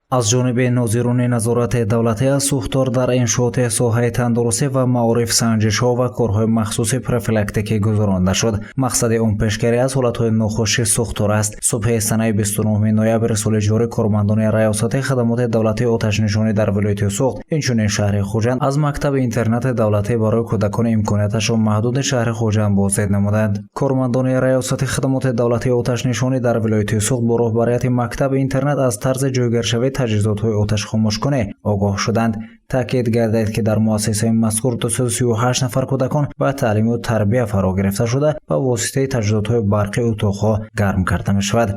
аз ҷониби нозирони назорати давлатӣ аз сӯхтор дар иншооти соҳаи тандурустӣ ва маориф санҷишҳо ва корҳои махсуси профилактикӣ гузаронда шуд. мақсади он пешгирӣ аз ҳолатҳои нохуши сӯхтор аст. субҳи санаи 29 ноябри соли ҷорӣ кормандони раёсати хадамоти давлатии оташнишонӣ дар вилояти Суғд инчунин шаҳри Хуҷанд аз мактаби интернати давлатӣ барои кӯдакони имконияташон маҳдуди шаҳри Хуҷанд боздид намуданд. кормандони раёсати хадамоти давлатии оташнишонӣ дар вилояти Суғд бо роҳбарияти мактаби интернат аз тарзи ҷойгаршавии таҷҳизотҳои оташхомӯшкунӣ огоҳ шуданд. таъкид гардид ки дар муассисаи мазкур 238 нафар кӯдакон ба таълиму тарбия фаро гирифта шуда ба воситаи таҷҳизотҳои барқи утоқҳо гарм карда мешавад.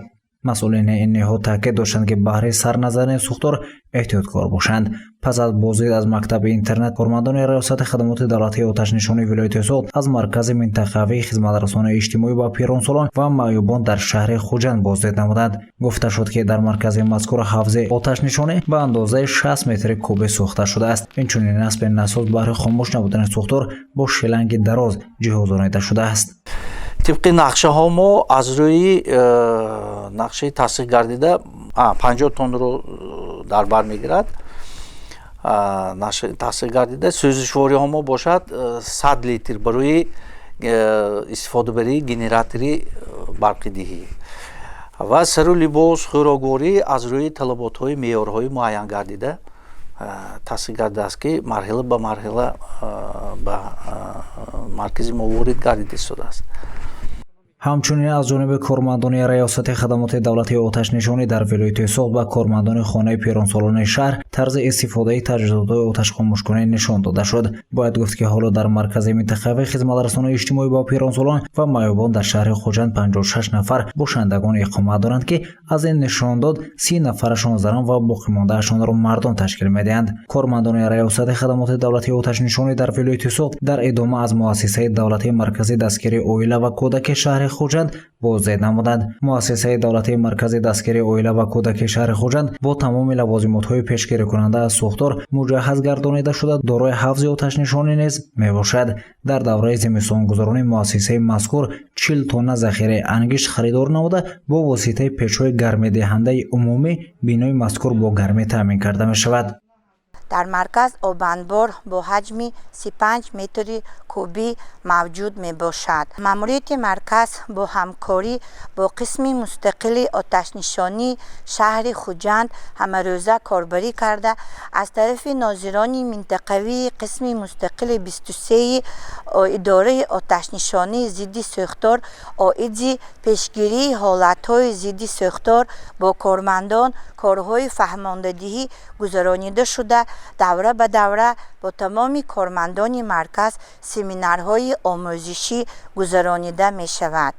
масъулини ин ниҳод таъкид доштанд ки баҳри сар назардани сӯхтор эҳтиёткор бошанд. пас аз боздид аз мактаби интернет кормандони раёсати хадамоти давлатии оташнишонии вилояти Суғд аз маркази минтақавии хизматрасонаи иҷтимоӣ ба пиронсолон ва маъюбон дар шаҳри Хуҷанд боздид намуданд. гуфта шуд ки дар маркази мазкур ҳафзи оташнишонӣ ба андозаи 60 метри кубӣ сохта шудааст. инчунин насби насос баҳри хомӯш намудани сӯхтор бо шиланги дароз ҷиҳозонида шудааст. طبق نقشه ها ما از روی نقشه تصدیق گردیده 50 تن رو در بر میگیرد. نقشه تصدیق گردیده سوزشواری ها ما باشد 100 لیتر برای استفاده برای گنراتوری برقی دهی و سرو لباس خوراکواری از روی طلبات های معیارهای معین گردیده تصدیق گردیده است که مرحله به مرحله به مرکز ما وارد گردیده شده است. ҳамчунин аз ҷониби кормандони раёсати хадамоти давлатии оташнишонӣ дар вилояти Суғд ба кормандони хонаи пиронсолони шаҳр тарзи истифодаи таҷҳизотҳои оташхомӯшкунӣ нишон дода шуд. бояд гуфт ки ҳоло дар маркази минтақавии хизматрасонаи иҷтимоӣ ба пиронсолон ва маъюбон дар шаҳри Хуҷанд 56 нафар бошандагон иқомат доранд ки аз ин нишондод 30 нафарашон занон ва боқимондаашонро мардон ташкил медиҳанд. кормандони раёсати хадамоти давлатии оташнишонӣ дар вилояти Суғд дар идома аз муассисаи давлатии маркази дастгирии оила ва кӯдаки шаҳри Хуҷанд боздид намуданд. муассисаи давлатии маркази дастгирии оила ва кӯдаки шаҳри Хуҷанд бо тамоми лавозимотҳои пешгирикунанда аз сӯхтор муҷаҳҳаз гардонида шуда дорои ҳафзи оташнишонӣ низ мебошад. дар давраи зимистongузаронӣ муассисаи мазкур 40 тонна захираи ангишт харидор намуда бо воситаи печҳои гармидиҳандаи умумӣ бинои мазкур бо гармӣ таъмин карда мешавад. در مرکز آبانبار با حجم 35 متر کوبی موجود می باشد. ماموریت مرکز با همکاری با قسم مستقل آتشنشانی شهر خوجند همروزه کاربری کرده از طرف ناظران منطقوی قسم مستقل 23 اداره آتشنشانی ضد سوختار عاید پیشگیری حالتهای ضد سوختار با کارمندان کارهای فهماندهی گذرانیده شده. دوره به دوره با تمام کارمندان مرکز سمینارهای آموزشی گذرانیده می شود.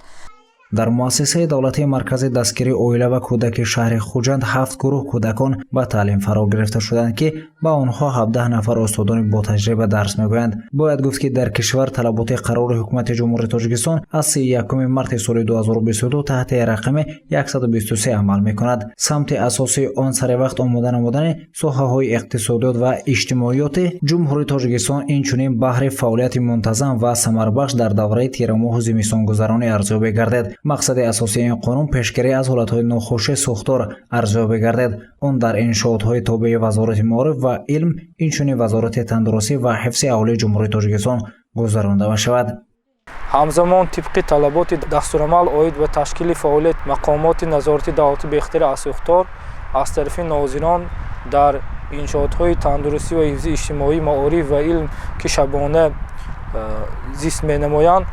дар муассисаи давлатии маркази дастгирии оила ва кӯдаки шаҳри Хуҷанд 7 гурӯҳ кӯдакон ба таълим фаро гирифта шуданд ки ба онҳо 17 нафар устодони ботаҷриба дарс мегӯянд. бояд гуфт ки дар кишвар талаботи қарори ҳукумати ҷумҳурии Тоҷикистон аз 31 марти соли 2022 таҳти рақами 123 амал мекунад. самти асосии он сари вақт омода намудани соҳаҳои иқтисодиёт ва иҷтимоиёти ҷумҳурии Тоҷикистон инчунин баҳри фаъолияти мунтазам ва самарбахш дар давраи тирамоҳу зимистонгузаронӣ арзёбӣ гардид. мақсади асосии ин қонун пешгирӣ аз ҳолатҳои нохуши сӯхтор арзёбӣ гардид. он дар иншоотҳои тобеи вазорати маориф ва илм инчунин вазорати тандурустӣ ва ҳифзи аҳолии ҷумҳурии Тоҷикистон гузаронда мешавад. ҳамзамон тибқи талаботи дастурамал оид ба ташкили фаъолият мақомоти назорати давлати бехатари аз сӯхтор аз тарафи нозирон дар иншоотҳои тандурустӣ ва ҳифзи иҷтимоӣ маориф ва илм ки шабона зист менамоянд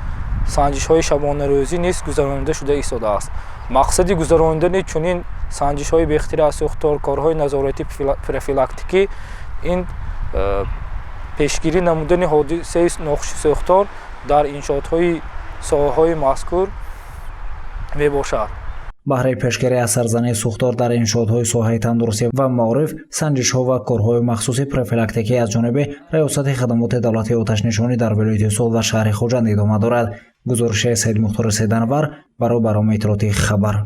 санҷишҳои шабонарӯзӣ низ гузаронида шуда истодааст. мақсади гузарондани чунин санҷишҳои бехатари аз сӯхтор корҳои назорати профилактикӣ ин пешгирӣ намудани ҳодисаи нохуши сӯхтор дар иншоотҳои соҳаҳои мазкур мебошад. баҳри пешгирӣ аз сарзании сӯхтор дар иншоотҳои соҳаи тандурустӣ ва маориф санҷишҳо ва корҳои махсуси профилактикӣ аз ҷониби раёсати хадамоти давлатии оташнишонӣ дар вилояти Суғд ва шаҳри Хуҷанд идома дорад. гузориши Саид Мухтори Седанвар барои барномаи иттилоотии хабар.